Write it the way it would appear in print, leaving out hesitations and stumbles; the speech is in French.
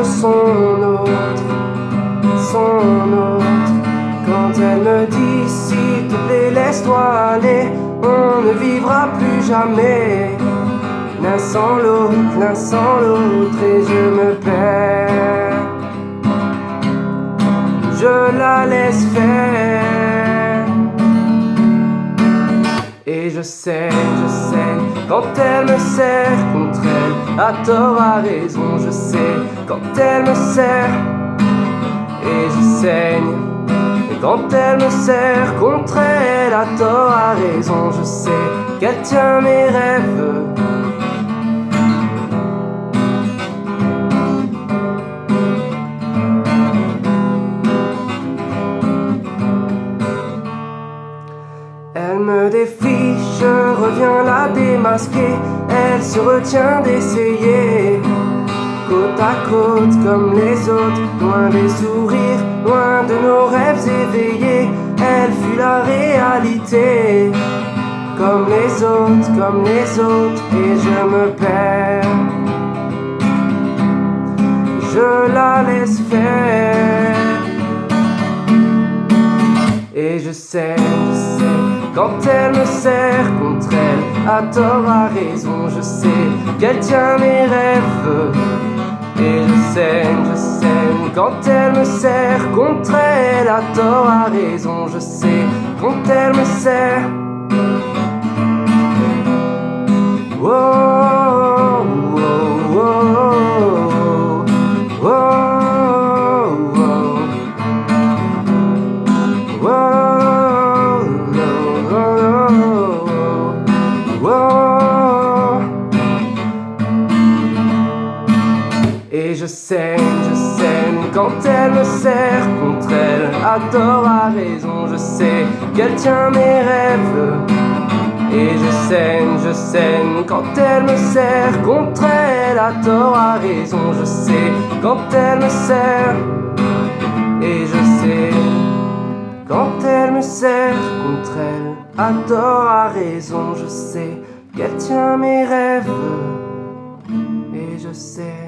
son autre, son autre. Quand elle me dit s'il te plaît laisse-toi aller, on ne vivra plus jamais, l'un sans l'autre, et je me perds. Je la laisse faire, et je saigne quand elle me serre contre elle, à tort, à raison, je sais, quand elle me serre, et je saigne. Et quand elle me serre contre elle, à tort, à raison, je sais qu'elle tient mes rêves. Elle me défie, je reviens la démasquer. Elle se retient d'essayer, côte à côte comme les autres, loin des sourires, loin de nos rêves éveillés. Elle fuit la réalité, comme les autres, et je me perds. Je la laisse faire, et je sais, quand elle me serre contre elle, à tort, à raison, je sais qu'elle tient mes rêves. Et je saigne quand elle me serre contre elle, à tort, à raison, je sais quand elle me serre. Oh, oh, oh, oh, oh, oh, oh, oh, oh. Et je saigne quand elle me serre contre elle, à tort, à raison, je sais qu'elle tient mes rêves. Et je saigne quand elle me serre contre elle, à tort, à raison, je sais quand elle me serre. Et je sais quand elle me serre contre elle, à tort, à raison, je sais qu'elle tient mes rêves. Et je sais